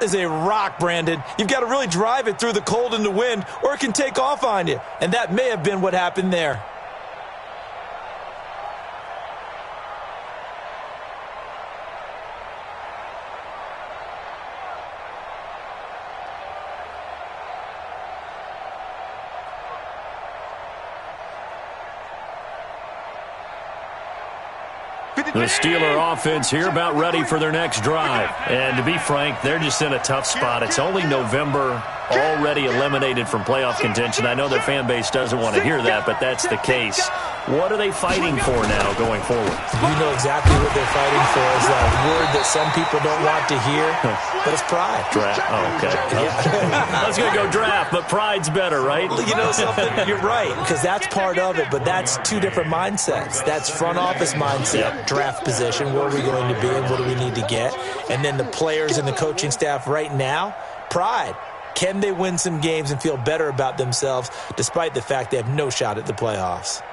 is a rock, Brandon. You've got to really drive it through the cold and the wind, or it can take off on you. And that may have been what happened there. The Steeler offense here about ready for their next drive. And to be frank, they're just in a tough spot. It's only November, already eliminated from playoff contention. I know their fan base doesn't want to hear that, but that's the case. What are they fighting for now going forward? You know exactly what they're fighting for. Is that word that some people don't want to hear, but it's pride. Draft. Oh, okay. I was going to go draft, but pride's better, right? You know something? You're right, because that's part of it, but that's two different mindsets. That's front office mindset, draft position, where are we going to be and what do we need to get? And then the players and the coaching staff right now, pride. Can they win some games and feel better about themselves despite the fact they have no shot at the playoffs?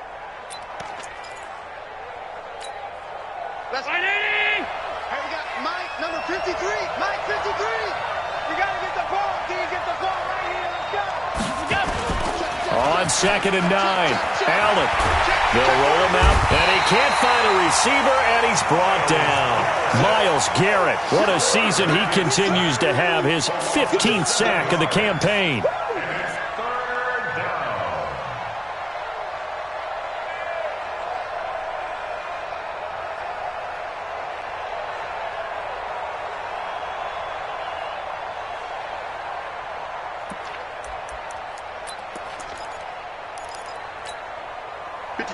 That's right, hey, we got Mike, number 53. Mike, 53. You got to get the ball. Can you get the ball right here? Let's go. On 2nd and 9, Allen. They'll roll him out, and he can't find a receiver, and he's brought down. Myles Garrett, what a season he continues to have, his 15th sack of the campaign.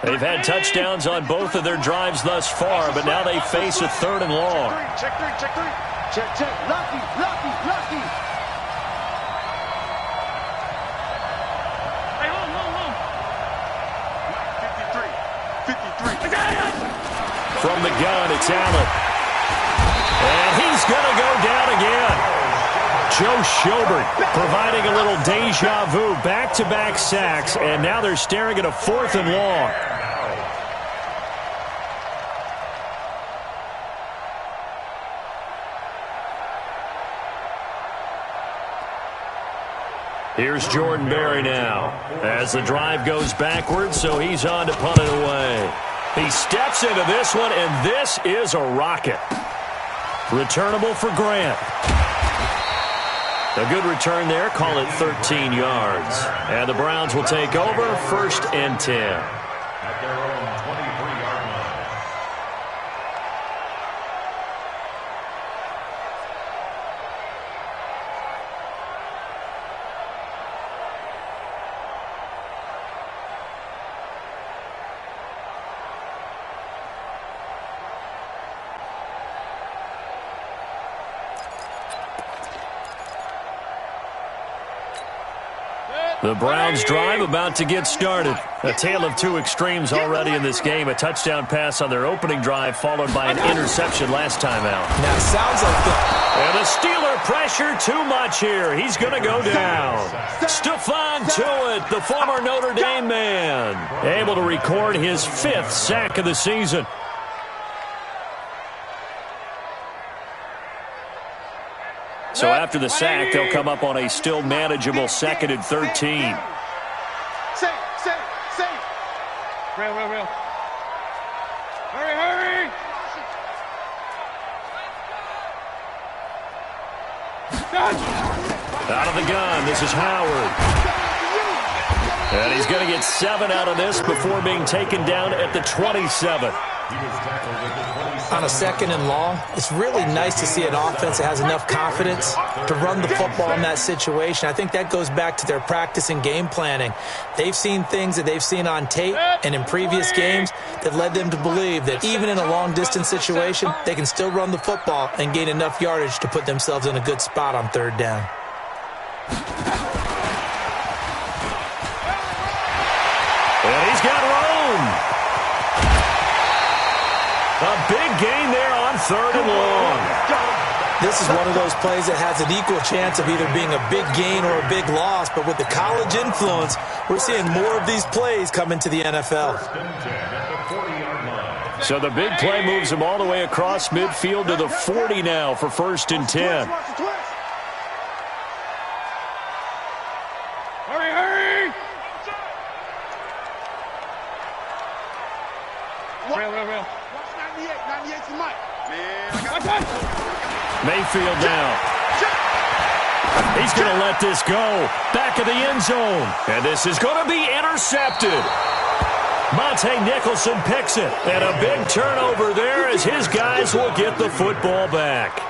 They've had touchdowns on both of their drives thus far, but now they face a 3rd and long. Check three, check three. Check, check. Lucky, lucky, lucky. Hey, hold. 53. From the gun, it's Allen. And he's going to go down again. Joe Schobert providing a little deja vu, back-to-back sacks, and now they're staring at a 4th and long. Here's Jordan Berry now as the drive goes backwards, so he's on to punt it away. He steps into this one, and this is a rocket. Returnable for Grant. A good return there, call it 13 yards. And the Browns will take over, 1st and 10. At their own 23-yard line. The Browns drive about to get started. A tale of two extremes already in this game. A touchdown pass on their opening drive followed by an interception last time out. Now, sounds like And the Steeler pressure too much here. He's going to go down. Stephon Tuitt, the former Notre Dame man, able to record his 5th sack of the season. So after the sack, they'll come up on a still manageable 2nd and 13. Safe. Real. Hurry. Out of the gun, this is Howard. And he's going to get 7 out of this before being taken down at the 27. on a 2nd and long, it's really nice to see an offense that has enough confidence to run the football in that situation. I think that goes back to their practice and game planning. They've seen things that they've seen on tape and in previous games that led them to believe that even in a long-distance situation, they can still run the football and gain enough yardage to put themselves in a good spot on 3rd down. And he's got room. A big gain there on 3rd and long. This is one of those plays that has an equal chance of either being a big gain or a big loss, but with the college influence, we're seeing more of these plays come into the NFL. So the big play moves him all the way across midfield to the 40 now for 1st and 10. Mayfield down. He's going to let this go. Back of the end zone. And this is going to be intercepted. Monte Nicholson picks it. And a big turnover there as his guys will get the football back.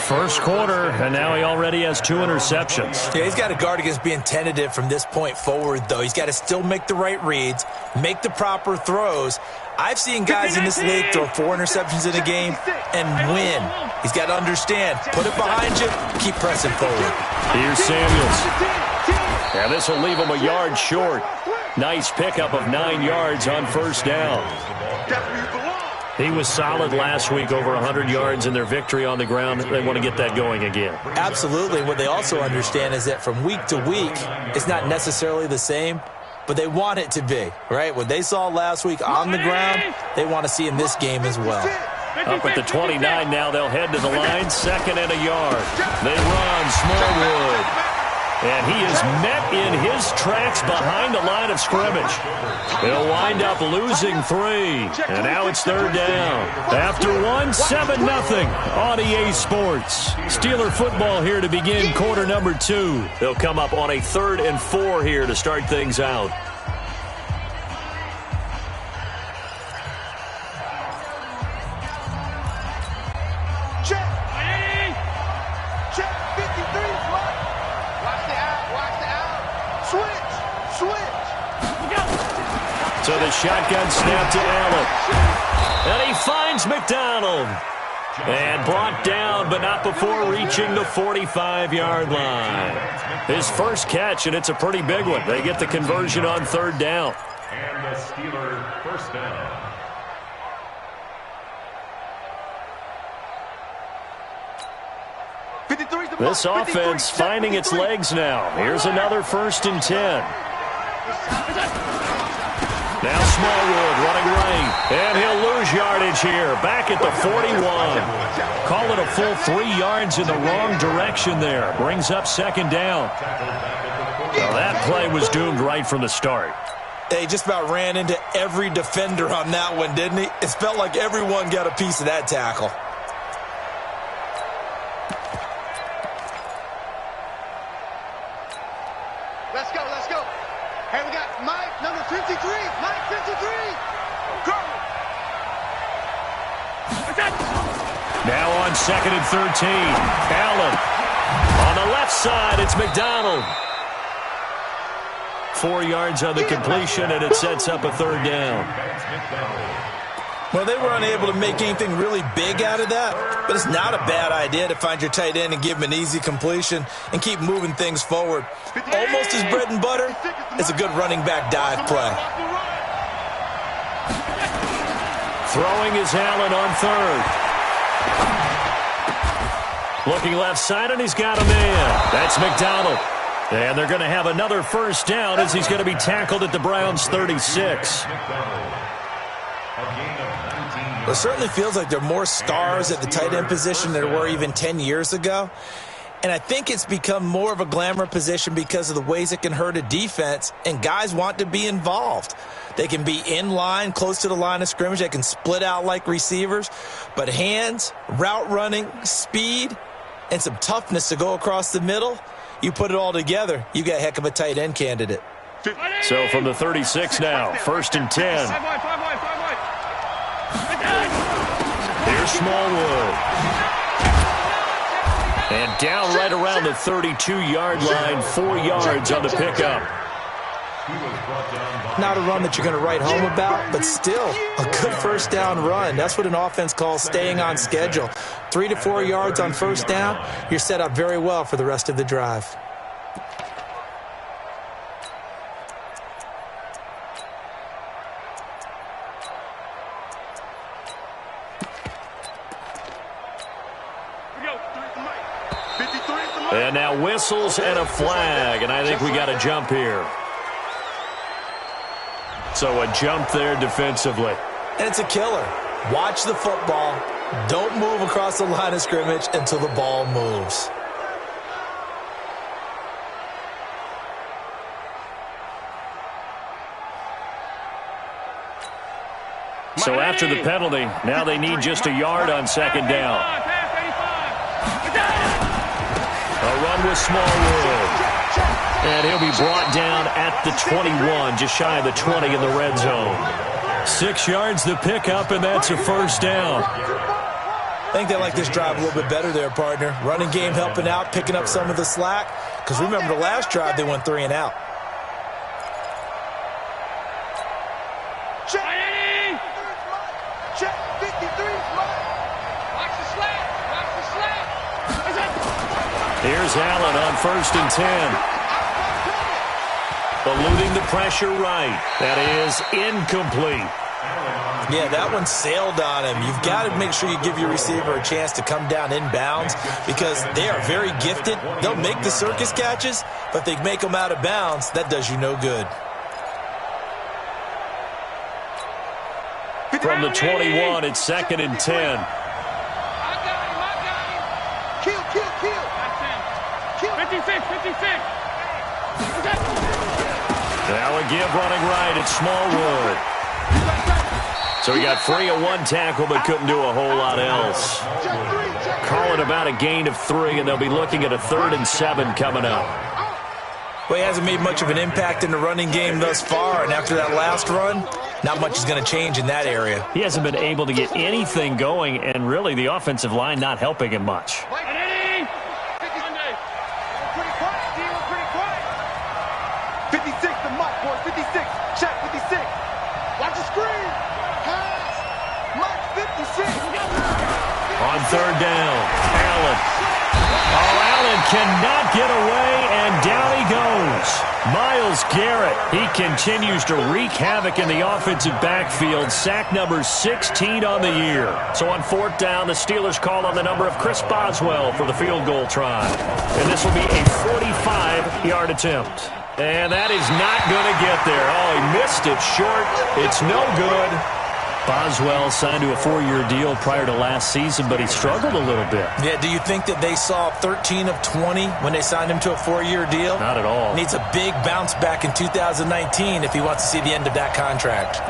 First quarter, and now he already has 2 interceptions. Yeah, he's got to guard against being tentative from this point forward, though. He's got to still make the right reads, make the proper throws. I've seen guys in this league throw 4 interceptions in a game and win. He's got to understand, put it behind you, keep pressing forward. Here's Samuels. And this will leave him a yard short. Nice pickup of 9 yards on first down. He was solid last week, over 100 yards in their victory on the ground. They want to get that going again. Absolutely. What they also understand is that from week to week, it's not necessarily the same, but they want it to be, right? What they saw last week on the ground, they want to see in this game as well. Up at the 29 now, they'll head to the line, 2nd and a yard. They run, Smallwood. And he is met in his tracks behind the line of scrimmage. He'll wind up losing 3. And now it's 3rd down. After 1, 7-0 on EA Sports. Steeler football here to begin quarter number 2. They'll come up on a 3rd and 4 here to start things out. So the shotgun snap to Allen. And he finds McDonald. And brought down, but not before reaching the 45-yard line. His first catch, and it's a pretty big one. They get the conversion on 3rd down. And the Steeler first down. This offense finding its legs now. Here's another 1st and 10. Now Smallwood running right, and he'll lose yardage here. Back at the 41. Call it a full 3 yards in the wrong direction there. Brings up 2nd down. Well, that play was doomed right from the start. They just about ran into every defender on that one, didn't he? It felt like everyone got a piece of that tackle. Let's go, let's go. Hey, we got Mike, number 53. Mike, 53. Go. Now on 2nd and 13. Allen. On the left side, it's McDonald. 4 yards on the completion, and it sets up a 3rd down. Well, they were unable to make anything really big out of that, but it's not a bad idea to find your tight end and give him an easy completion and keep moving things forward. Almost his bread and butter. It's a good running back dive play. Throwing is Allen on 3rd. Looking left side, and he's got a man. That's McDonald. And they're going to have another 1st down as he's going to be tackled at the Browns' 36. It certainly feels like there are more stars at the tight end position than there were even 10 years ago. And I think it's become more of a glamour position because of the ways it can hurt a defense, and guys want to be involved. They can be in line, close to the line of scrimmage. They can split out like receivers. But hands, route running, speed, and some toughness to go across the middle, you put it all together, you got a heck of a tight end candidate. So from the 36 now, 1st and 10. Here's Smallwood. And down right around the 32-yard line, 4 yards on the pickup. Not a run that you're going to write home about, but still a good 1st down run. That's what an offense calls staying on schedule. 3 to 4 yards on 1st down, you're set up very well for the rest of the drive. And now whistles and a flag, and I think we got a jump here. So a jump there defensively. And it's a killer. Watch the football. Don't move across the line of scrimmage until the ball moves. So after the penalty, now they need just a yard on 2nd down. run with Smallwood. And he'll be brought down at the 21, just shy of the 20 in the red zone. 6 yards the pickup, and that's a first down. I think they like this drive a little bit better there, partner. Running game helping out, picking up some of the slack. Because remember the last drive, they went 3 and out. Check. Check 53. Watch the slap. Watch the slap. Here's Allen on 1st and 10. Eluding the pressure right. That is incomplete. Yeah, that one sailed on him. You've got to make sure you give your receiver a chance to come down inbounds because they are very gifted. They'll make the circus catches, but they make them out of bounds. That does you no good. From the 21, it's 2nd and 10. I got him. Kill. 56. Now a give running right. It's Smallwood. So he got free of 1 tackle but couldn't do a whole lot else. Call it about a gain of 3, and they'll be looking at a 3rd and 7 coming up. Well, he hasn't made much of an impact in the running game thus far, and after that last run, not much is going to change in that area. He hasn't been able to get anything going, and really the offensive line not helping him much. 56 to Mike, boy. 56. Check 56. Watch the screen. Mike 56. On 3rd down, Allen. Oh, Allen cannot get away, and down he goes. Myles Garrett, he continues to wreak havoc in the offensive backfield. Sack number 16 on the year. So on 4th down, the Steelers call on the number of Chris Boswell for the field goal try. And this will be a 45-yard attempt. And that is not going to get there. Oh, he missed it short. It's no good. Boswell signed to a 4-year deal prior to last season, but he struggled a little bit. Yeah, do you think that they saw 13 of 20 when they signed him to a 4-year deal? Not at all. Needs a big bounce back in 2019 if he wants to see the end of that contract.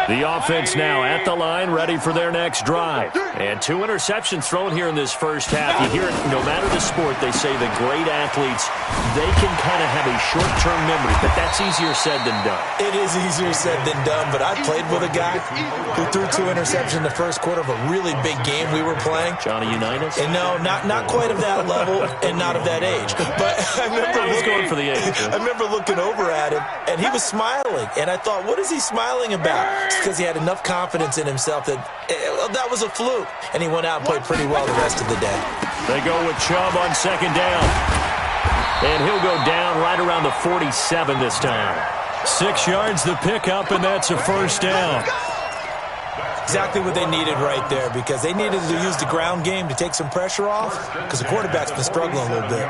The offense now at the line, ready for their next drive. And 2 interceptions thrown here in this first half. You hear it, no matter the sport, they say the great athletes, they can kind of have a short-term memory, but that's easier said than done. It is easier said than done, but I played with a guy who threw 2 interceptions in the first quarter of a really big game we were playing. Johnny Unitas? And no, not quite of that level and not of that age. But I remember going for the age. I remember looking over at him, and he was smiling. And I thought, what is he smiling about? Because he had enough confidence in himself that that was a fluke. And he went out and played pretty well the rest of the day. They go with Chubb on 2nd down. And he'll go down right around the 47 this time. 6 yards the pickup, and that's a first down. Exactly what they needed right there, because they needed to use the ground game to take some pressure off, because the quarterback's been struggling a little bit.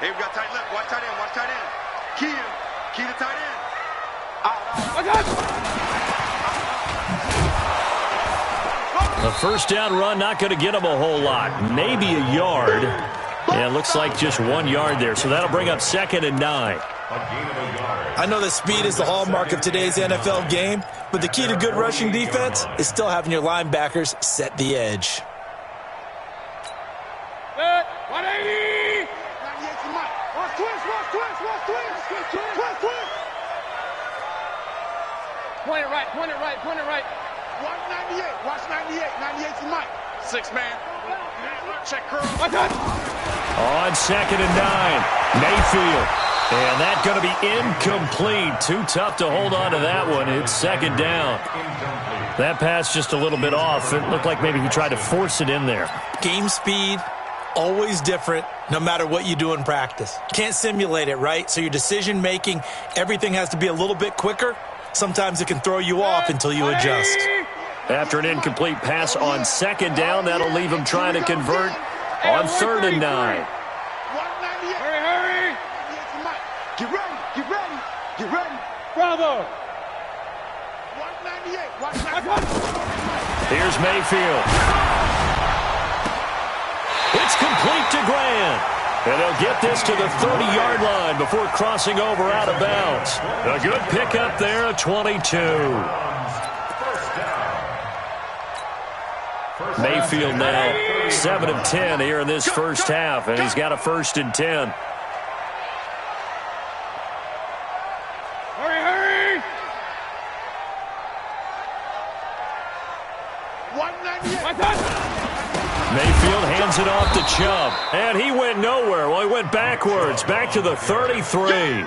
Hey, we got tight left. Watch tight end. Watch tight end. Key to tight end. A first down run, not going to get him a whole lot. Maybe a yard. Yeah, it looks like just 1 yard there. So that'll bring up 2nd and 9. I know that speed is the hallmark of today's NFL game, but the key to good rushing defense is still having your linebackers set the edge. 180. Watch twist. Point it right. Watch 98. Watch 98. 98's Mike. 6-man. Check curl. On 2nd and 9, Mayfield. And that's going to be incomplete. Too tough to hold on to that one. It's 2nd down. That pass just a little bit off. It looked like maybe he tried to force it in there. Game speed, always different, no matter what you do in practice. Can't simulate it, right? So your decision-making, everything has to be a little bit quicker. Sometimes it can throw you off until you adjust. After an incomplete pass on 2nd down, that'll leave him trying to convert on 3rd and 9. Hurry. Get ready. Bravo. 198. Here's Mayfield. It's complete to Grant. And they'll get this to the 30-yard line before crossing over out of bounds. A good pickup there, a 22. Mayfield now 7 of 10 here in this first half, and he's got a 1st and 10. Hurry! 198. Mayfield hands it off to Chubb, and he went nowhere. Well, he went backwards, back to the 33.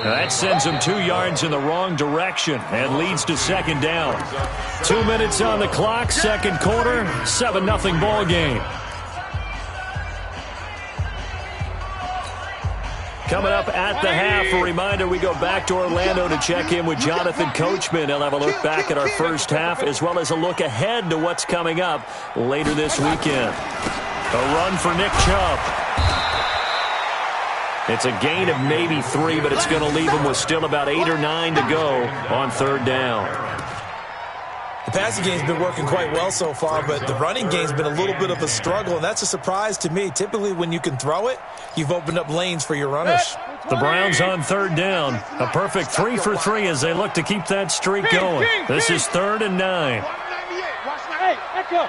That sends him 2 yards in the wrong direction and leads to 2nd down. 2 minutes on the clock, 2nd quarter, 7-0 ball game. Coming up at the half, a reminder, we go back to Orlando to check in with Jonathan Coachman. He'll have a look back at our first half as well as a look ahead to what's coming up later this weekend. A run for Nick Chubb. It's a gain of maybe 3, but it's going to leave him with still about 8 or 9 to go on 3rd down. The passing game's been working quite well so far, but the running game's been a little bit of a struggle, and that's a surprise to me. Typically, when you can throw it, you've opened up lanes for your runners. The Browns on 3rd down. A perfect 3 for 3 as they look to keep that streak going. This is 3rd and 9. 198. Watch 98. Echo.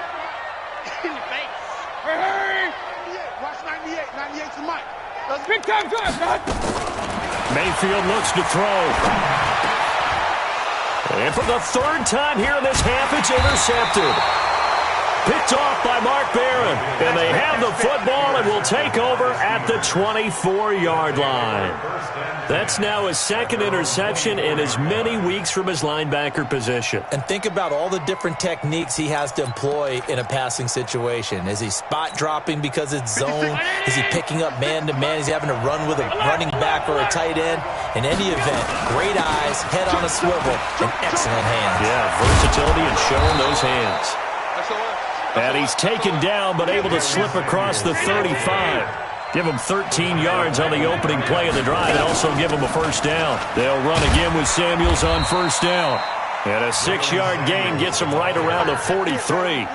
In the face. Hurry! 98. Watch 98. 98 to Mike. That's big time drive, God. Mayfield looks to throw. And for the 3rd time here in this half, it's intercepted. Picked off by Mark Barron. And they have the football and will take over at the 24-yard line. That's now his 2nd interception in as many weeks from his linebacker position. And think about all the different techniques he has to employ in a passing situation. Is he spot dropping because it's zone? Is he picking up man-to-man? Is he having to run with a running back or a tight end? In any event, great eyes, head on a swivel, and excellent hands. Yeah, versatility and showing those hands. And he's taken down but able to slip across the 35. Give him 13 yards on the opening play of the drive and also give him a 1st down. They'll run again with Samuels on 1st down. And a 6-yard gain gets him right around the 43.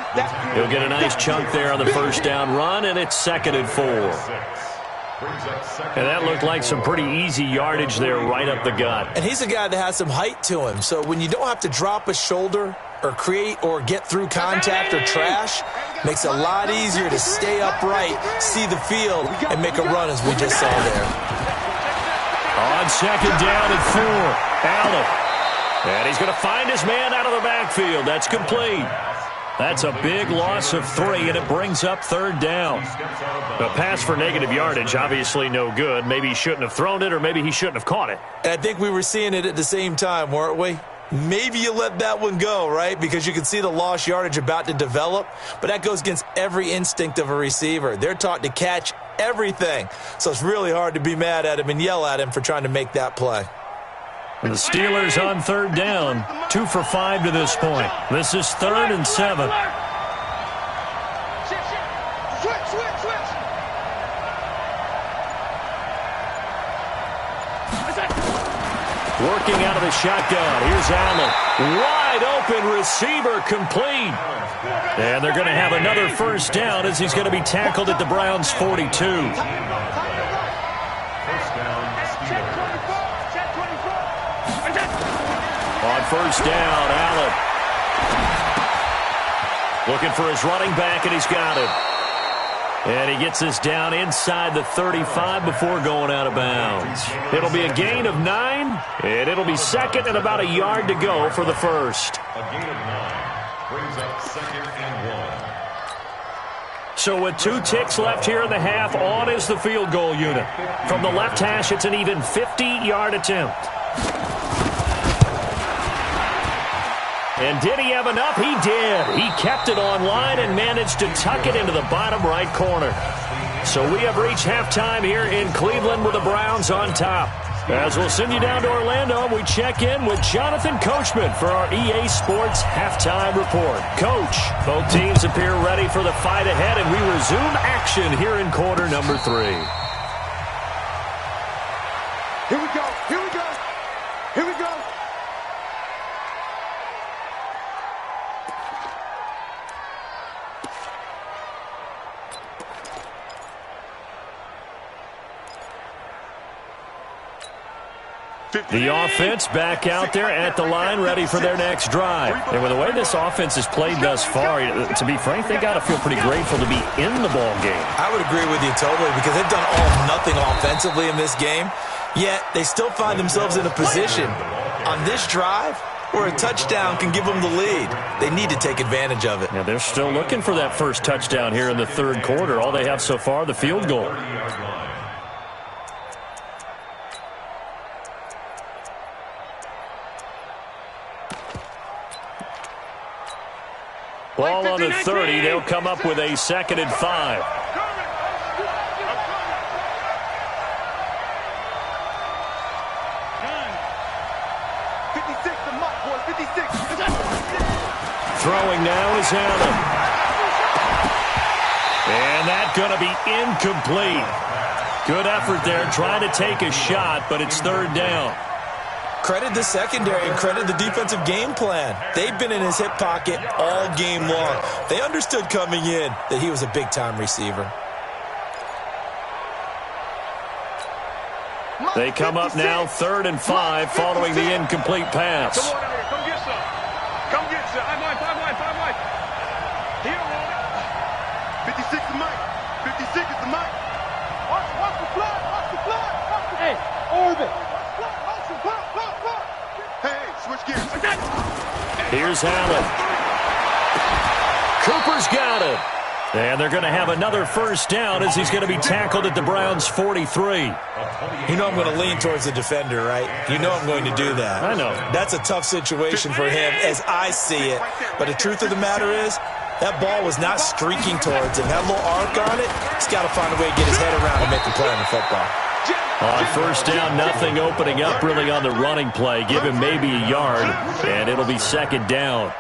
He'll get a nice chunk there on the 1st down run, and it's 2nd and 4. And that looked like some pretty easy yardage there right up the gut. And he's a guy that has some height to him, so when you don't have to drop a shoulder or create or get through contact or trash, makes it a lot easier to stay upright, see the field, and make a run as we just saw there. On 2nd down and 4, Allen. And he's going to find his man out of the backfield. That's complete. That's a big loss of 3, and it brings up 3rd down. A pass for negative yardage, obviously no good. Maybe he shouldn't have thrown it, or maybe he shouldn't have caught it. And I think we were seeing it at the same time, weren't we? Maybe you let that one go, right? Because you can see the lost yardage about to develop. But that goes against every instinct of a receiver. They're taught to catch everything. So it's really hard to be mad at him and yell at him for trying to make that play. And the Steelers on 3rd down, 2 for 5 to this point. This is 3rd and 7. Switch. Working out of the shotgun. Here's Allen. Wide open receiver complete. And they're going to have another 1st down as he's going to be tackled at the Browns' 42. On 1st down, Allen. Looking for his running back, and he's got him. And he gets this down inside the 35 before going out of bounds. It'll be a gain of 9, and it'll be 2nd and about a yard to go for the 1st. A gain of 9 brings up 2nd and 1. So with 2 ticks left here in the half, on is the field goal unit. From the left hash, it's an even 50-yard attempt. And did he have enough? He did. He kept it on line and managed to tuck it into the bottom right corner. So we have reached halftime here in Cleveland with the Browns on top. As we'll send you down to Orlando, we check in with Jonathan Coachman for our EA Sports Halftime Report. Coach, both teams appear ready for the fight ahead, and we resume action here in quarter number 3. Here we go. The offense back out there at the line, ready for their next drive. And with the way this offense has played thus far, to be frank, they got to feel pretty grateful to be in the ball game. I would agree with you totally, because they've done all nothing offensively in this game, yet they still find themselves in a position on this drive where a touchdown can give them the lead. They need to take advantage of it. Yeah, they're still looking for that first touchdown here in the third quarter. All they have so far, the field goal. Ball on the 30. They'll come up with a 2nd and 5. Throwing now is Allen. And that's going to be incomplete. Good effort there, trying to take a shot, but it's 3rd down. Credit the secondary and credit the defensive game plan. They've been in his hip pocket all game long. They understood coming in that he was a big-time receiver. They come up now 3rd and 5 following the incomplete pass. Come on, come get some. Come get some. 5 wide. Here, Roy. 56 is Mike. 56 is the Mike. Watch the flood. Hey, orbit. Hey, switch gears. Here's Allen. Cooper's got it. And they're going to have another first down as he's going to be tackled at the Browns' 43. You know I'm going to lean towards the defender, right? You know I'm going to do that. I know. That's a tough situation for him as I see it. But the truth of the matter is, that ball was not streaking towards him. That little arc on it, he's got to find a way to get his head around and make a play on the football. On first down, nothing opening up really on the running play. Give him maybe a yard, and it'll be 2nd down.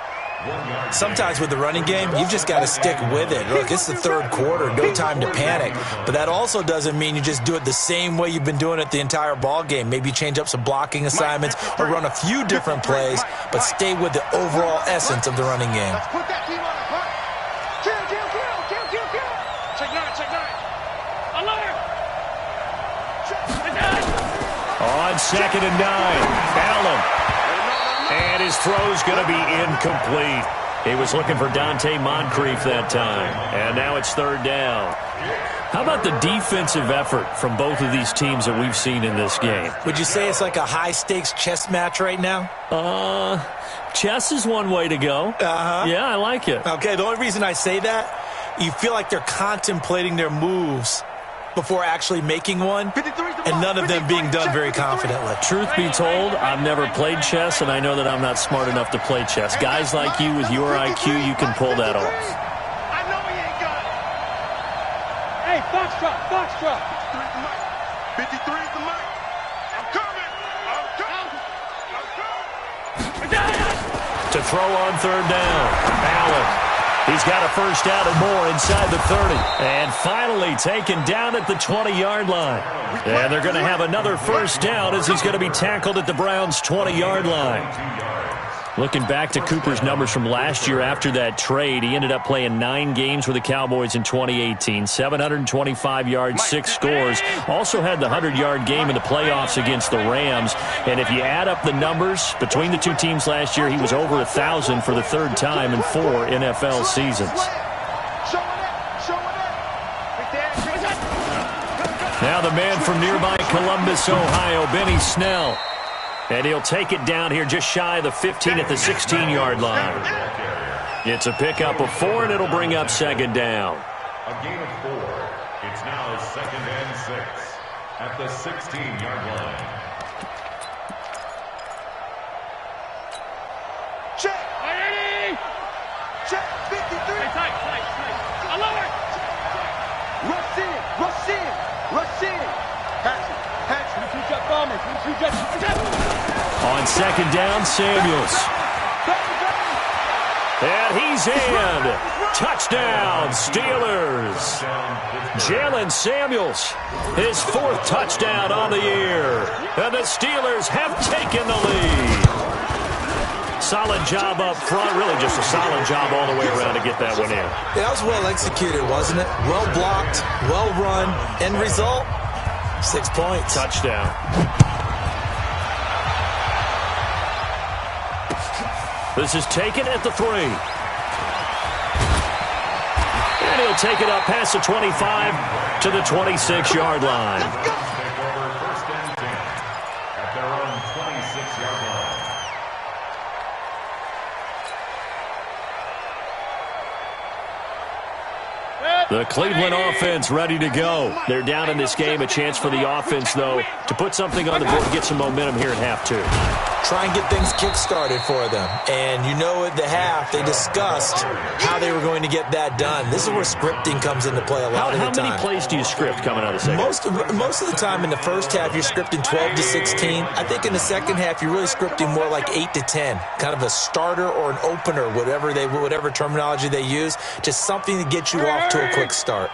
Sometimes with the running game, you've just got to stick with it. Look, it's the 3rd quarter, no time to panic. But that also doesn't mean you just do it the same way you've been doing it the entire ball game. Maybe change up some blocking assignments or run a few different plays, but stay with the overall essence of the running game. On 2nd and 9, Allen. And his throw's going to be incomplete. He was looking for Dante Moncrief that time. And now it's 3rd down. How about the defensive effort from both of these teams that we've seen in this game? Would you say it's like a high-stakes chess match right now? Chess is one way to go. Yeah, I like it. Okay, the only reason I say that, you feel like they're contemplating their moves before actually making one, and none of them being done very confidently. Truth be told, I've never played chess, and I know that I'm not smart enough to play chess. Guys like you with your IQ, you can pull that off. I know he ain't got it. Hey, Foxtrot. 53 is the mic. I'm coming. To throw on 3rd down, Allen. He's got a first down and more inside the 30. And finally taken down at the 20-yard line. And they're going to have another first down as he's going to be tackled at the Browns' 20-yard line. Looking back to Cooper's numbers from last year after that trade, he ended up playing 9 games with the Cowboys in 2018. 725 yards, 6 scores. Also had the 100-yard game in the playoffs against the Rams. And if you add up the numbers between the two teams last year, he was over 1,000 for the 3rd time in 4 NFL seasons. Now the man from nearby Columbus, Ohio, Benny Snell. And he'll take it down here just shy of the 15 at the 16-yard line. It's a pickup of 4, and it'll bring up 2nd down. A gain of 4. It's now 2nd and 6 at the 16-yard line. Check. Check. 53. Hey, tight. I love it. Rush in. On 2nd down, Samuels. And he's in. Touchdown, Steelers. Jalen Samuels, his 4th touchdown on the year. And the Steelers have taken the lead. Solid job up front. Really just a solid job all the way around to get that one in. That was well executed, wasn't it? Well blocked, well run. End result, 6 points. Touchdown. This is taken at the 3. And he'll take it up past the 25 to the 26-yard line. Take over first and 10 at their own 26-yard line. The Cleveland offense ready to go. They're down in this game. A chance for the offense, though, to put something on the board and get some momentum here at half 2. Try and get things kick-started for them. And you know at the half, they discussed how they were going to get that done. This is where scripting comes into play a lot of the time. How many plays do you script coming out of the second? Most of the time in the first half, you're scripting 12 to 16. I think in the second half, you're really scripting more like 8 to 10. Kind of a starter or an opener, whatever terminology they use. Just something to get you off to a quick start.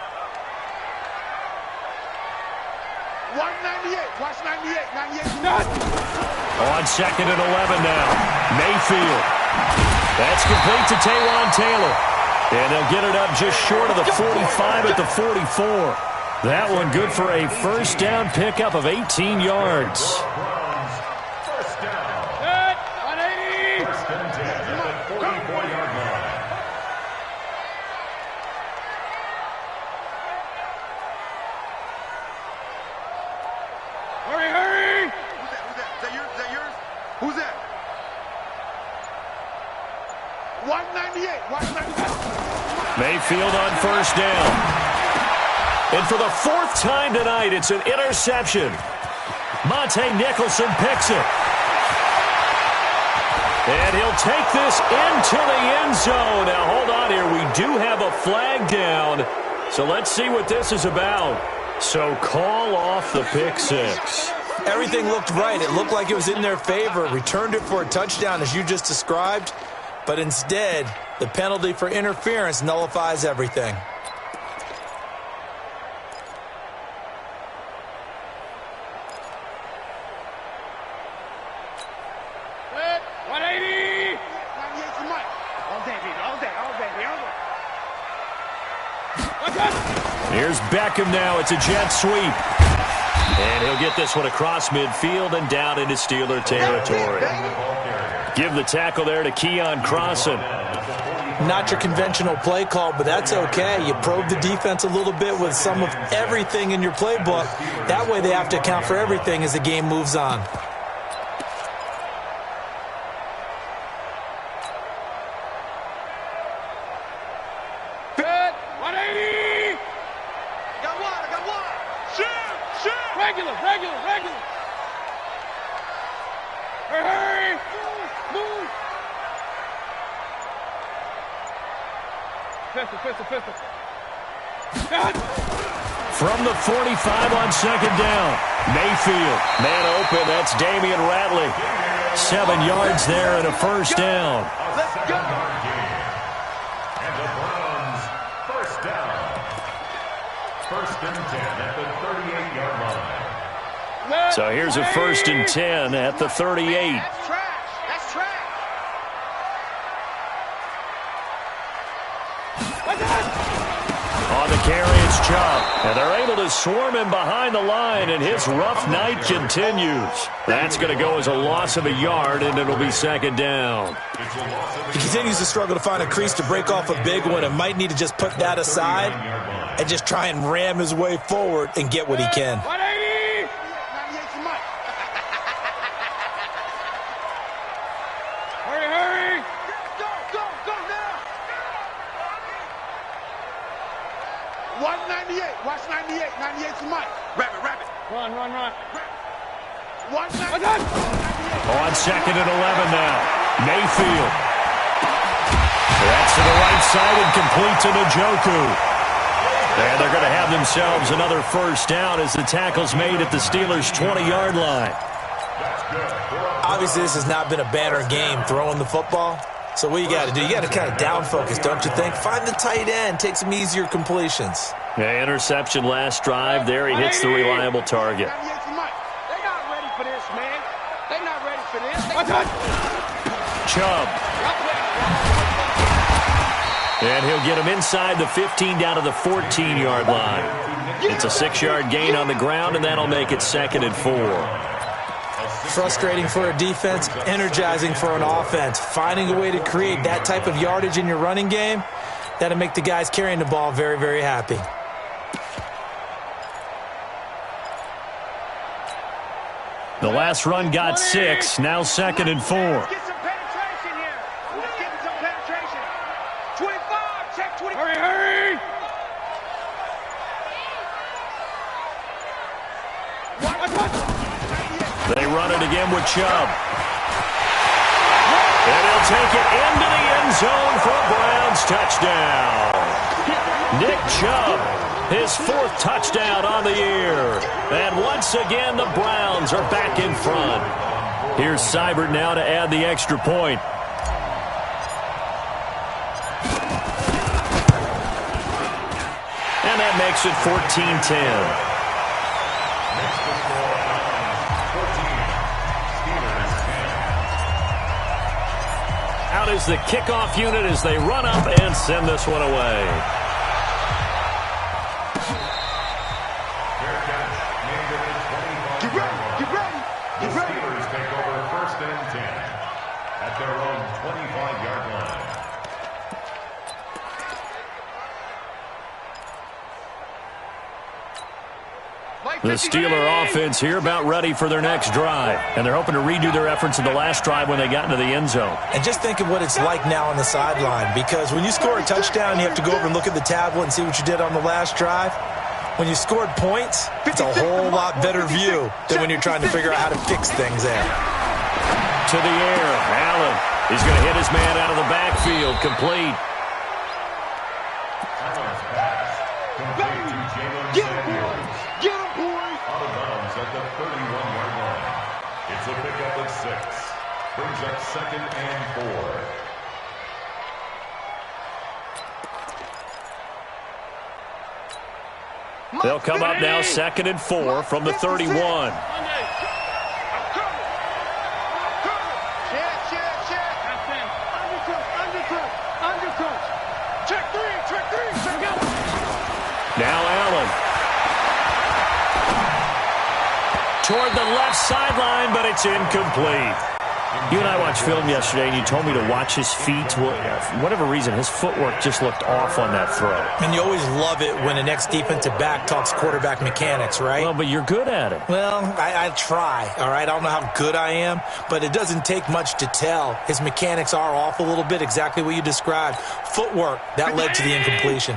198. Watch 98. 98. On second and 11 now. Mayfield. That's complete to Taywan Taylor. And they'll get it up just short of the 45 at the 44. That one good for a first down pickup of 18 yards. First down. 180. First and 10 at the 44-yard line. Hurry. Is that yours? Who's that? 198. Watch 98. Mayfield on first down. And for the 4th time tonight, it's an interception. Monte Nicholson picks it. And he'll take this into the end zone. Now, hold on here. We do have a flag down. So let's see what this is about. So call off the pick 6. Everything looked right. It looked like it was in their favor. Returned it for a touchdown, as you just described. But instead, the penalty for interference nullifies everything. Set. 180. 98 to Mike. All day, baby. Here's Beckham now. It's a jet sweep. And he'll get this one across midfield and down into Steeler territory. Give the tackle there to Keon Crossan. Not your conventional play call, but that's okay. You probe the defense a little bit with some of everything in your playbook. That way they have to account for everything as the game moves on. Set. 180. I got one. Shoot. Regular. Hurry. Move. Pistol. From the 45 on second down. Mayfield. Man open. That's Damian Ratley. 7 yards there and a first down. Let's go. And the Browns, first down. First and 10 at the 38-yard line. So here's a first and 10 at the 38. That's trash. On the carry, it's Chubb. And they're able to swarm him behind the line, and his rough night continues. That's going to go as a loss of a yard, and it'll be second down. He continues to struggle to find a crease to break off a big one and might need to just put that aside and just try and ram his way forward and get what he can. 180. 98 to Mike. Hurry. Go now. 198. Watch 98. 98 to Mike. Rabbit. Run. 198. On second and 11 now. Mayfield. That's to the right side and complete to Njoku. And they're going to have themselves another first down as the tackle's made at the Steelers' 20-yard line. Obviously, this has not been a banner game throwing the football. So what you got to do, you got to kind of down focus, don't you think? Find the tight end, take some easier completions. Yeah, interception last drive. There he hits the reliable target. 98 to Mike. They're not ready for this, man. They're not ready for this. Chubb. And he'll get him inside the 15 down to the 14-yard line. It's a 6-yard gain on the ground, and that'll make it second and 4. Frustrating for a defense, energizing for an offense. Finding a way to create that type of yardage in your running game, that'll make the guys carrying the ball very, very happy. The last run got 6, now 2nd and 4. Let's get some penetration here. Let's get some penetration. 25, check 20. Hurry, hurry. They run it again with Chubb. And he'll take it into the end zone for a Browns touchdown. Nick Chubb, his 4th touchdown on the year. And once again, the Browns are back in front. Here's Seibert now to add the extra point. And that makes it 14-10. Out is the kickoff unit as they run up and send this one away. Get ready, get ready, get ready. The Steelers take over 1st and 10 at their own 25-yard line. The Steeler offense here about ready for their next drive. And they're hoping to redo their efforts in the last drive when they got into the end zone. And just think of what it's like now on the sideline, because when you score a touchdown, you have to go over and look at the tablet and see what you did on the last drive. When you scored points, it's a whole lot better view than when you're trying to figure out how to fix things there. To the air, Allen. He's going to hit his man out of the backfield, complete. Allen's pass complete to Jalen Samuels. Get him, boys. Out of bounds at the 31-yard line. It's a pickup of 6. Brings up 2nd and 4. They'll come up now 2nd and 4 from the 31. Check. Undercoach. Check 3, check out. Now Allen. Toward the left sideline, but it's incomplete. You and I watched film yesterday, and you told me to watch his feet. For whatever reason, his footwork just looked off on that throw. And you always love it when the next defensive back talks quarterback mechanics, right? Well, but you're good at it. Well, I try, all right? I don't know how good I am, but it doesn't take much to tell. His mechanics are off a little bit, exactly what you described. Footwork, that led to the incompletion.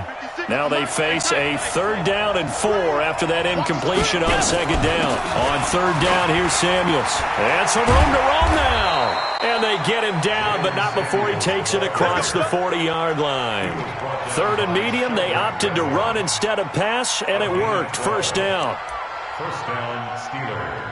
Now they face a 3rd down and 4 after that incompletion on 2nd down. On 3rd down, here's Samuels. And some room to run now. And they get him down, but not before he takes it across the 40-yard line. 3rd and medium, they opted to run instead of pass, and it worked. 1st down. 1st down, Steelers.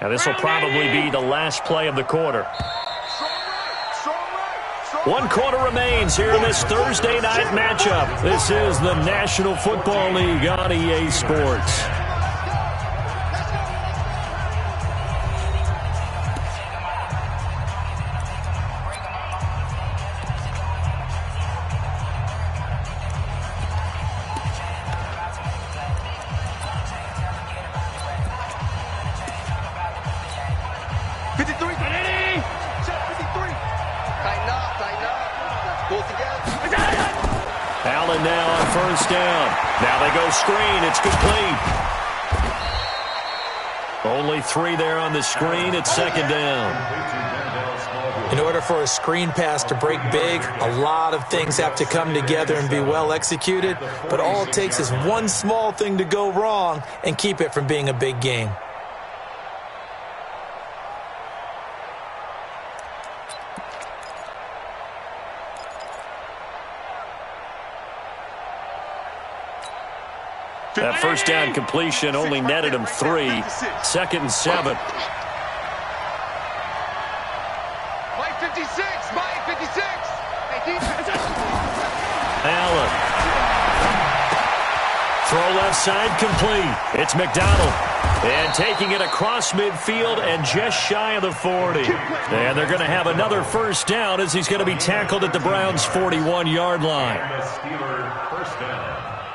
Now this will probably be the last play of the quarter. 1 quarter remains here in this Thursday night matchup. This is the National Football League on EA Sports. Allen now on 1st down. Now they go screen. It's complete. Only 3 there on the screen. It's 2nd down. In order for a screen pass to break big, a lot of things have to come together and be well executed. But all it takes is one small thing to go wrong and keep it from being a big game. That 1st down completion only netted him 3. 2nd and 7. Mike 56. Allen. Throw left side complete. It's McDonald. And taking it across midfield and just shy of the 40. And they're going to have another first down as he's going to be tackled at the Browns' 41-yard line.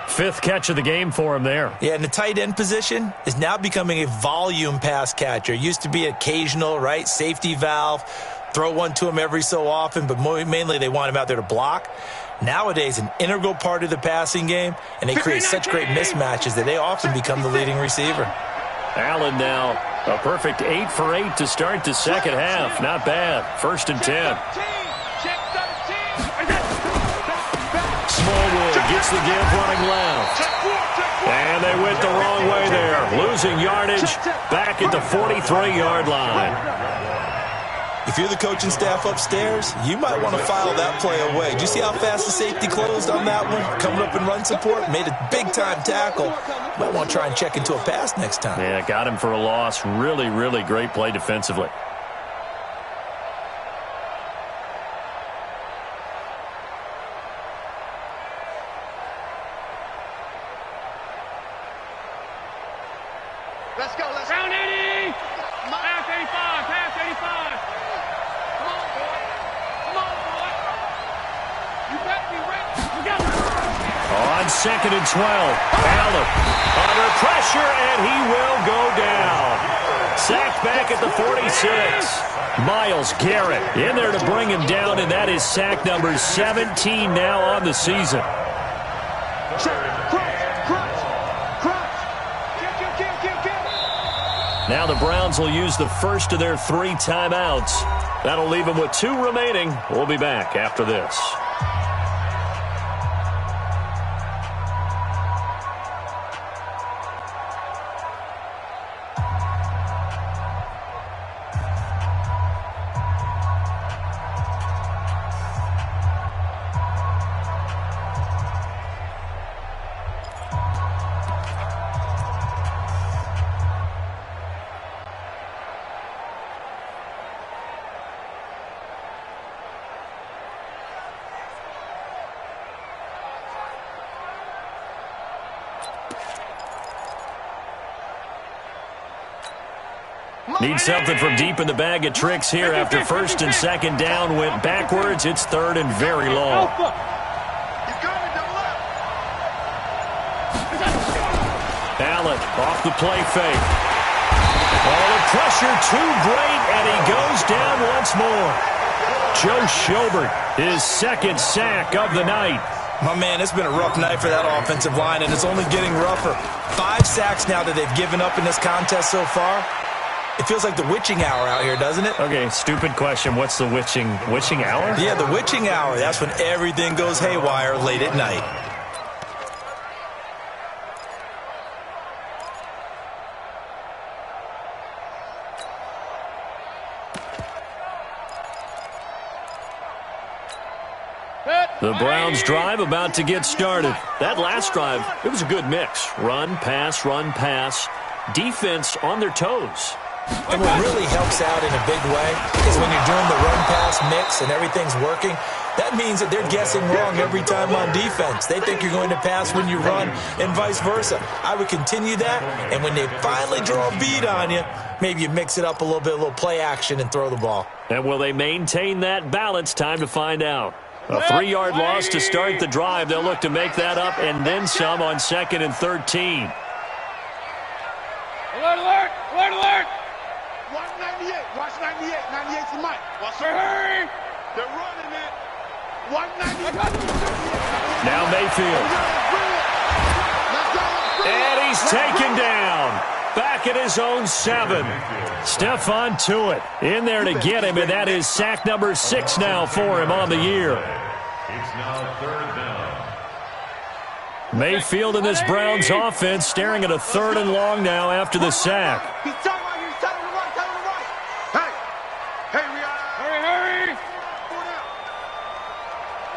Fifth catch of the game for him there. Yeah, and the tight end position is now becoming a volume pass catcher. Used to be occasional, right, safety valve, throw one to him every so often, but mainly they want him out there to block. Nowadays, an integral part of the passing game, and they create such great mismatches that they often become the leading receiver. Allen now a perfect 8 for 8 to start the second half. Not bad. 1st and 10. Smallwood gets the give running left. And they went the wrong way there. Losing yardage back at the 43-yard line. If you're the coaching staff upstairs, you might want to file that play away. Do you see how fast the safety closed on that one? Coming up in run support, made a big-time tackle. Might want to try and check into a pass next time. Yeah, got him for a loss. Really, really great play defensively. Let's go. Round 80. Pass 85. Pass 85. Come on, boy. Come on, boy. You better be ready. You got it. On 2nd and 12. Allen under pressure, and he will go down. Sacked back at the 46. Myles Garrett in there to bring him down, and that is sack number 17 now on the season. Now the Browns will use the first of their 3 timeouts. That'll leave them with 2 remaining. We'll be back after this. Need something from deep in the bag of tricks here after 1st and 2nd down went backwards. It's 3rd and very long. Allen off the play fake. All the pressure too great, and he goes down once more. Joe Schobert, his 2nd sack of the night. My man, it's been a rough night for that offensive line, and it's only getting rougher. 5 sacks now that they've given up in this contest so far. It feels like the witching hour out here, doesn't it? Okay, stupid question. What's the witching hour? Yeah, the witching hour. That's when everything goes haywire late at night. The Browns drive about to get started. That last drive, it was a good mix. Run, pass, defense on their toes. And what really helps out in a big way is when you're doing the run-pass mix and everything's working, that means that they're guessing wrong every time on defense. They think you're going to pass when you run and vice versa. I would continue that, and when they finally draw a bead on you, maybe you mix it up a little bit, a little play action, and throw the ball. And will they maintain that balance? Time to find out. A 3-yard loss to start the drive. They'll look to make that up and then some on 2nd and 13. Alert, alert, alert, alert. Watch 98, watch 98, 98's the mic. Watch her, hurry. They're running it. Watch 98. Now Mayfield. And he's taken down. Back at his own 7. Stephon Tuitt in there to get him, and that is sack number 6 now for him on the year. It's now 3rd down. Mayfield in this Browns offense staring at a 3rd and long now after the sack. He's talking about you. Tell him to run, tell him to run. Hey, hey, we are. Hurry, hurry.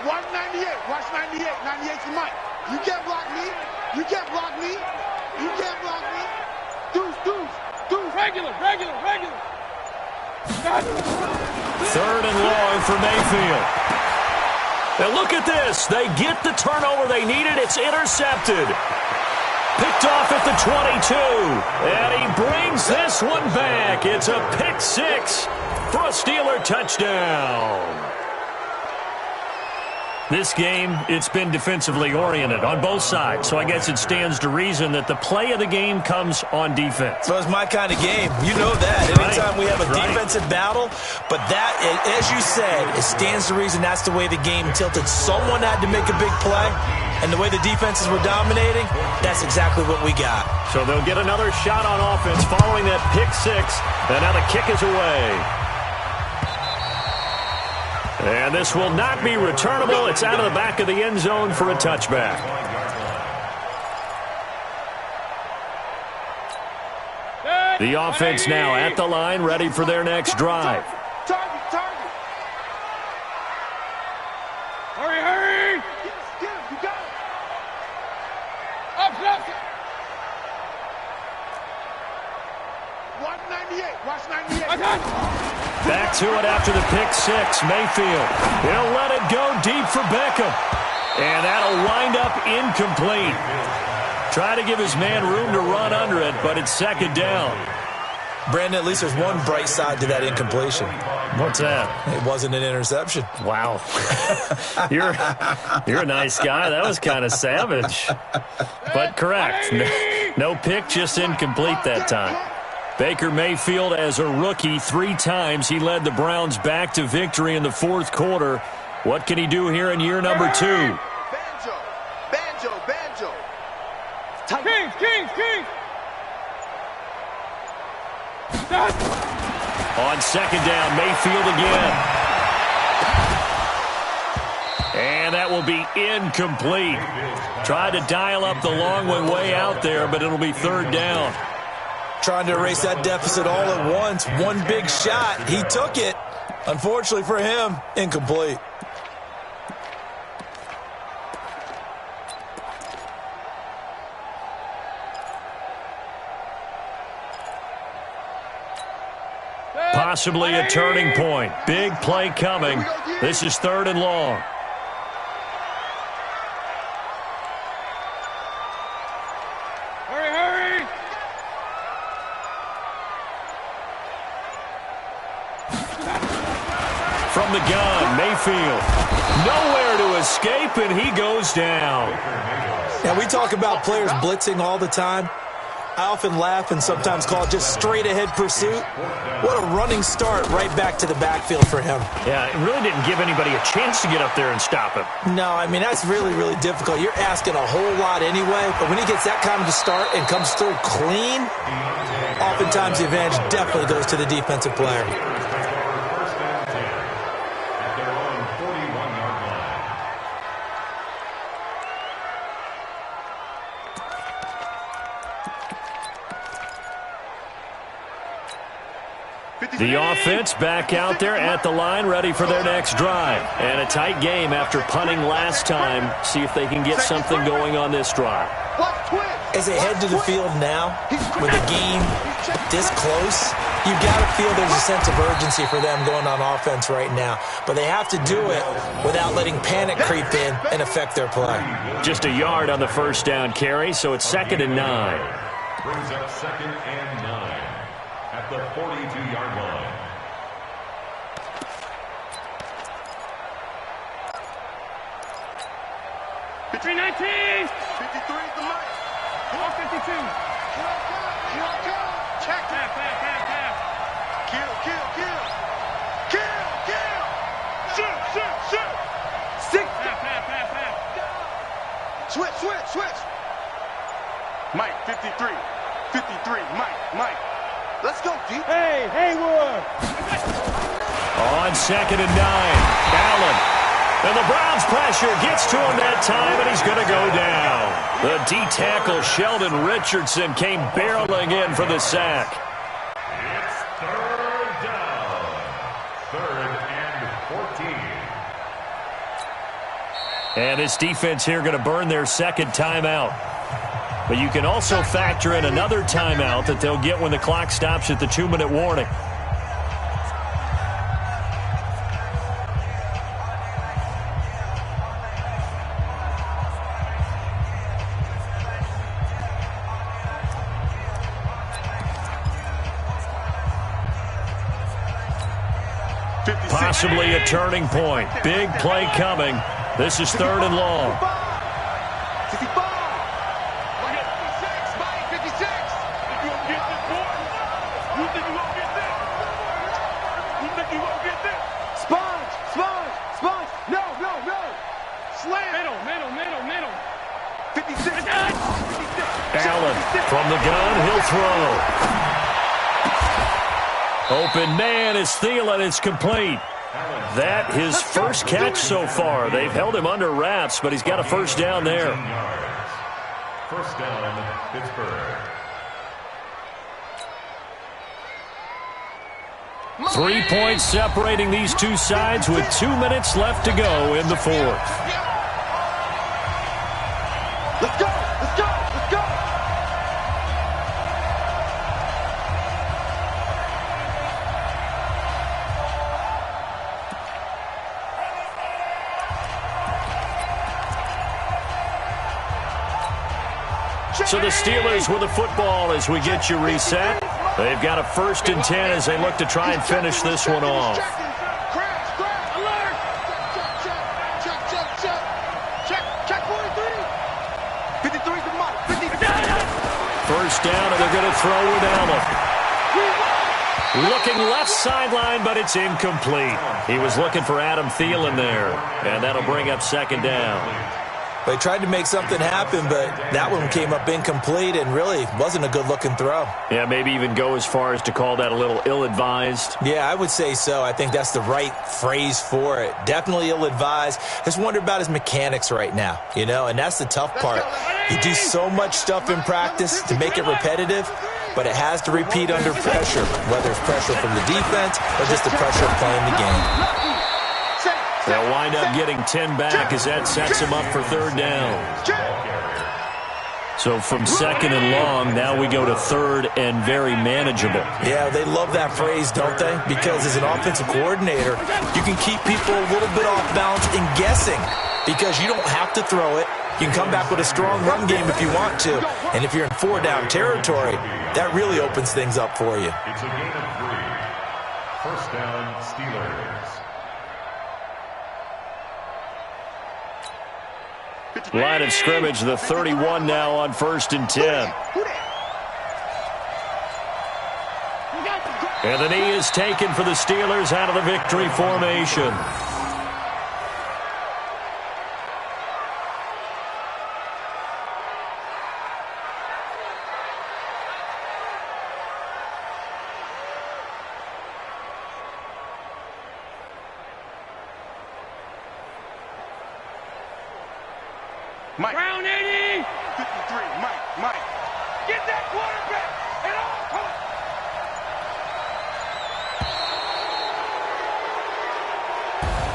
Watch 98, watch 98, 98's the mic. You can't block me. You can't block me. You can't block me. Deuce. Regular. 3rd and long for Mayfield. And look at this. They get the turnover they needed. It's intercepted. Picked off at the 22. And he brings this one back. It's a pick six for a Steeler touchdown. This game, it's been defensively oriented on both sides, so I guess it stands to reason that the play of the game comes on defense. So it's my kind of game. You know that. Anytime we have a defensive battle, but that, as you said, it stands to reason that's the way the game tilted. Someone had to make a big play, and the way the defenses were dominating, that's exactly what we got. So they'll get another shot on offense following that pick six, and now the kick is away. And this will not be returnable. It's out of the back of the end zone for a touchback. The offense now at the line, ready for their next drive. Target. Hurry. Get him. You got it. Up. Watch 98. I got it. Back to it after the pick six. Mayfield, he'll let it go deep for Beckham. And that'll wind up incomplete. Try to give his man room to run under it, but it's second down. Brandon, at least there's one bright side to that incompletion. What's that? It wasn't an interception. Wow. You're a nice guy. That was kind of savage. But correct. No pick, just incomplete that time. Baker Mayfield, as a rookie, 3 times he led the Browns back to victory in the fourth quarter. What can he do here in year number 2? Banjo. King. On second down, Mayfield again. And that will be incomplete. Tried to dial up the long way out there, but it'll be third down. Trying to erase that deficit all at once. One big shot. He took it. Unfortunately for him, incomplete. Possibly a turning point. Big play coming. This is third and long. Hurry. From the gun, Mayfield. Nowhere to escape, and he goes down. Now, we talk about players blitzing all the time. I often laugh and sometimes call it just straight-ahead pursuit. What a running start right back to the backfield for him. Yeah, it really didn't give anybody a chance to get up there and stop him. No, I mean, that's really, really difficult. You're asking a whole lot anyway, but when he gets that kind of a start and comes through clean, oftentimes the advantage definitely goes to the defensive player. The offense back out there at the line, ready for their next drive. And a tight game after punting last time. See if they can get something going on this drive. As they head to the field now, with the game this close, you've got to feel there's a sense of urgency for them going on offense right now. But they have to do it without letting panic creep in and affect their play. Just a yard on the first down carry, so it's 2nd and 9. Brings up 2nd and 9 at the 42-yard line. Between 19. 53 is the mic. 452. Check. Half. Kill. Shoot. 6. Half. Switch. Mike, 53. Mike. Let's go, deep. Hey, Haywood. On 2nd and 9, Allen. And the Browns pressure gets to him that time, and he's going to go down. The D-tackle, Sheldon Richardson, came barreling in for the sack. It's third down. 3rd and 14. And this defense here going to burn their second timeout. But you can also factor in another timeout that they'll get when the clock stops at the 2-minute warning. Possibly a turning point. Big play coming. This is 3rd and long. 55. 56, Mike, 56. You gonna get this, boy? You think you gonna get this? You think you gonna get this? Sponge. No. Slam. Middle. 56. 56. Allen from the gun. He'll throw. Open man is Thielen. It's complete. That his first catch so far. They've held him under wraps, but he's got a first down there. First down, Pittsburgh. 3 points separating these two sides with 2 minutes left to go in the 4th. Let's go. So the Steelers with the football as we get you reset. They've got a 1st and 10 as they look to try and finish this one off. Crash, alert. Check 43. 53 to Mike. 53. First down, and they're going to throw with Allen. Looking left sideline, but it's incomplete. He was looking for Adam Thielen there, and that'll bring up 2nd down. They tried to make something happen, but that one came up incomplete and really wasn't a good-looking throw. Yeah, maybe even go as far as to call that a little ill-advised. Yeah, I would say so. I think that's the right phrase for it. Definitely ill-advised. Just wonder about his mechanics right now, and that's the tough part. You do so much stuff in practice to make it repetitive, but it has to repeat under pressure, whether it's pressure from the defense or just the pressure of playing the game. They'll wind up getting 10 back as that sets him up for 3rd down. So from 2nd and long, now we go to 3rd and very manageable. Yeah, they love that phrase, don't they? Because as an offensive coordinator, you can keep people a little bit off balance and guessing because you don't have to throw it. You can come back with a strong run game if you want to. And if you're in 4-down territory, that really opens things up for you. It's a gain of 3. First down, Steelers. Line of scrimmage, the 31 now on 1st and 10. And the knee is taken for the Steelers out of the victory formation. Mike. Round 80. 53. Mike. Get that quarterback at all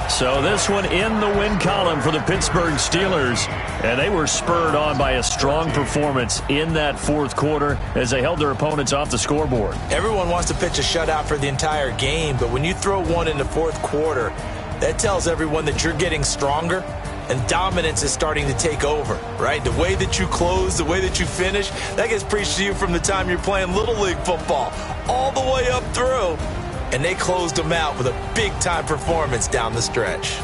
costs. So this one in the win column for the Pittsburgh Steelers. And they were spurred on by a strong performance in that 4th quarter as they held their opponents off the scoreboard. Everyone wants to pitch a shutout for the entire game, but when you throw one in the 4th quarter, that tells everyone that you're getting stronger. And dominance is starting to take over, right? The way that you close, the way that you finish, that gets preached to you from the time you're playing Little League football all the way up through. And they closed them out with a big-time performance down the stretch.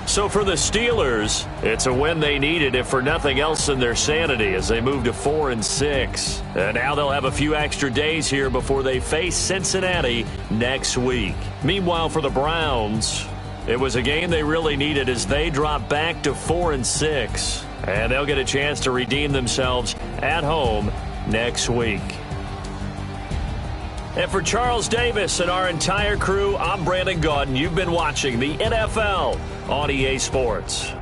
So for the Steelers, it's a win they needed, if for nothing else in their sanity, as they move to 4-6. And now they'll have a few extra days here before they face Cincinnati next week. Meanwhile, for the Browns, it was a game they really needed as they drop back to 4-6. And they'll get a chance to redeem themselves at home next week. And for Charles Davis and our entire crew, I'm Brandon Gaudin. You've been watching the NFL on EA Sports.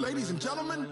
Ladies and gentlemen,